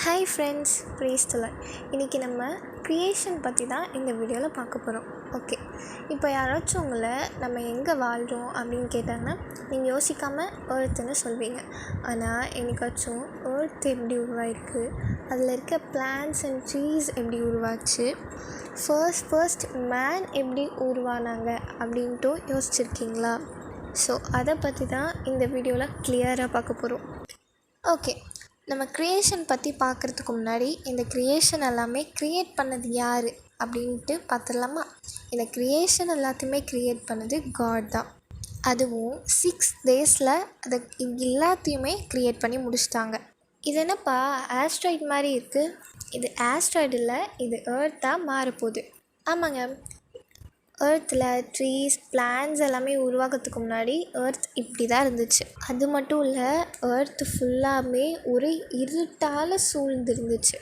Hi friends, price தி Lord. இன்றைக்கி நம்ம creation பற்றி தான் இந்த வீடியோவில் பார்க்க போகிறோம். ஓகே, இப்போ யாராச்சும் உங்களை நம்ம எங்கே வாழ்கிறோம் அப்படின்னு கேட்டாங்கன்னா நீங்கள் யோசிக்காமல் ஏர்த்துன்னு சொல்வீங்க. ஆனால் என்னைக்காச்சும் ஏர்த் எப்படி உருவாயிருக்கு, அதில் இருக்க பிளான்ட்ஸ் அண்ட் ட்ரீஸ் எப்படி உருவாச்சு, ஃபர்ஸ்ட் மேன் எப்படி உருவானாங்க அப்படின்ட்டு யோசிச்சுருக்கீங்களா? ஸோ அதை பற்றி தான் இந்த வீடியோவில் கிளியராக பார்க்க போகிறோம். ஓகே, நம்ம க்ரியேஷன் பற்றி பார்க்குறதுக்கு முன்னாடி இந்த க்ரியேஷன் எல்லாமே க்ரியேட் பண்ணது யார் அப்படின்ட்டு பார்த்துடலாமா? இந்த க்ரியேஷன் எல்லாத்தையுமே க்ரியேட் பண்ணது காட் தான். அதுவும் 6 daysல அதை எல்லாத்தையுமே க்ரியேட் பண்ணி முடிச்சிட்டாங்க. இது என்னப்பா ஆஸ்ட்ராய்ட் மாதிரி இருக்குது? இது ஆஸ்ட்ராய்டு இல்லை, இது ஏர்த்தாக மாறப்போகுது. ஆமாங்க, ஏர்த்தில் ட்ரீஸ் பிளான்ட்ஸ் எல்லாமே உருவாகிறதுக்கு முன்னாடி ஏர்த் இப்படி தான் இருந்துச்சு. அது மட்டும் இல்லை, ஏர்த் ஃபுல்லாமே ஒரு இருட்டால் சூழ்ந்துருந்துச்சு.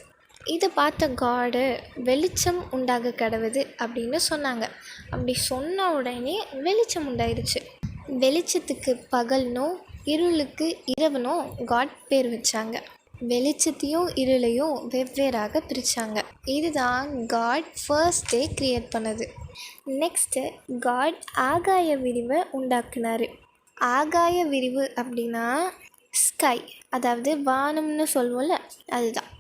இதை பார்த்த காடு வெளிச்சம் உண்டாக கடவுது அப்படின்னு சொன்னாங்க. அப்படி சொன்ன உடனே வெளிச்சம் உண்டாயிருச்சு. வெளிச்சத்துக்கு பகல்னும் இருளுக்கு இரவுனும் காட் பேர் வச்சாங்க. வெளிச்சத்தையும் இருளையும் வெவ்வேறாக பிரித்தாங்க. இதுதான் காட் ஃபர்ஸ்ட் டே க்ரியேட் பண்ணது. நெக்ஸ்ட்டு காட் ஆகாய விரிவை உண்டாக்குனார். ஆகாய விரிவு அப்படின்னா ஸ்கை, அதாவது வானம்னு சொல்லுவோம்ல, அதுதான்.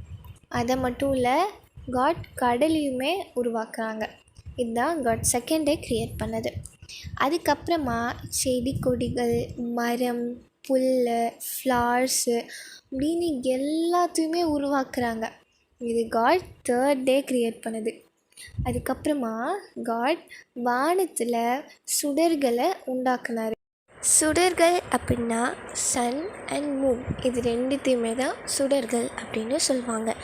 அதை மட்டும் இல்லை, காட் கடலையுமே உருவாக்குறாங்க. இதுதான் காட் செகண்ட் டே க்ரியேட் பண்ணது. அதுக்கப்புறமா செடி கொடிகள், மரம், புல், ஃப்ளார்ஸு அப்படின்னு எல்லாத்தையுமே உருவாக்குறாங்க. இது காட் தேர்ட் டே க்ரியேட் பண்ணுது. அதுக்கப்புறமா காட் வானத்தில் சுடர்களை உண்டாக்குனார். சுடர்கள் அப்படின்னா சன் அண்ட் மூன், இது ரெண்டுத்தையுமே தான் சுடர்கள் அப்படின்னு சொல்லுவாங்க.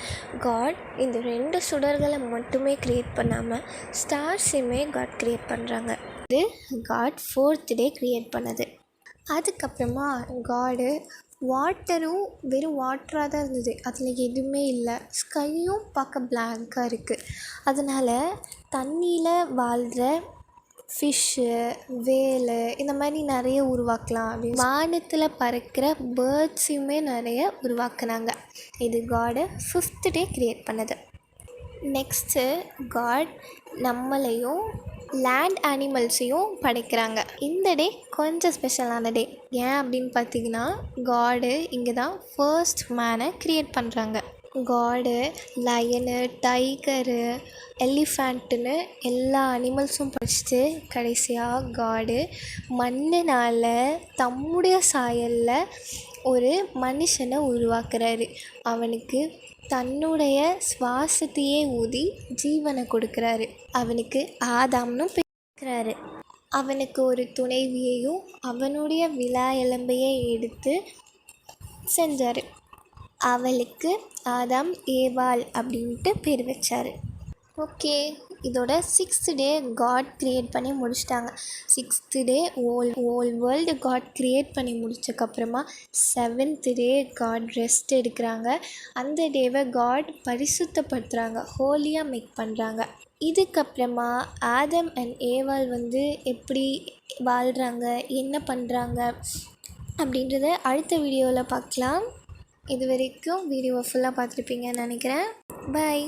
காட் இந்த 2 சுடர்களை மட்டுமே க்ரியேட் பண்ணாமல் ஸ்டார்ஸையுமே காட் க்ரியேட் பண்ணுறாங்க. இது காட் 4th டே க்ரியேட் பண்ணது. அதுக்கப்புறமா காடு வாட்டரும் வெறும் வாட்டராக தான் இருந்தது, அதில் எதுவுமே இல்லை. ஸ்கையும் பார்க்க பிளாங்காக இருக்குது. அதனால் தண்ணியில் வாழ்கிற ஃபிஷ்ஷு, வேல் இந்த மாதிரி நிறைய உருவாக்கலாம் அப்படின்னு வானத்தில் பறக்கிற பேர்ட்ஸையுமே நிறைய உருவாக்குனாங்க. இது காடு 5th டே க்ரியேட் பண்ணது. நெக்ஸ்ட்டு காட் நம்மளையும் லேண்ட் அனிமல்ஸையும் படைக்கிறாங்க. இந்த டே கொஞ்சம் ஸ்பெஷலான டே. ஏன் அப்படின்னு பார்த்தீங்கன்னா, காடு இங்கே தான் ஃபர்ஸ்ட் மேனை க்ரியேட் பண்ணுறாங்க. காடு லயனு, டைகரு, எலிஃபேண்ட்டுன்னு எல்லா அனிமல்ஸும் படைச்சிட்டு கடைசியாக காடு மண்ணினால் தம்முடைய சாயலில் ஒரு மனுஷனை உருவாக்குறாரு. அவனுக்கு தன்னுடைய சுவாசத்தையே ஊதி ஜீவனை கொடுக்குறாரு. அவனுக்கு ஆதாம்னு பேசுகிறாரு. அவனுக்கு ஒரு துணைவியையும் அவனுடைய விலா எலும்பையே எடுத்து செஞ்சார். அவளுக்கு ஆதாம் ஏவாள் அப்படின்ட்டு பேர் வச்சார். ஓகே, இதோட 6th டே காட் க்ரியேட் பண்ணி முடிச்சிட்டாங்க. 6th டே ஓல் வேர்ல்டு காட் க்ரியேட் பண்ணி முடிச்சக்கப்புறமா 7th டே காட் ரெஸ்ட் எடுக்கிறாங்க. அந்த டேவை காட் பரிசுத்தப்படுத்துகிறாங்க, ஹோலியாக மேக் பண்ணுறாங்க. இதுக்கப்புறமா ஆதம் அண்ட் ஏவாள் எப்படி வாழ்கிறாங்க, என்ன பண்ணுறாங்க அப்படின்றத அடுத்த வீடியோவில் பார்க்கலாம். இது வரைக்கும் வீடியோவை ஃபுல்லாக பார்த்துருப்பீங்கன்னு நினைக்கிறேன். பாய்.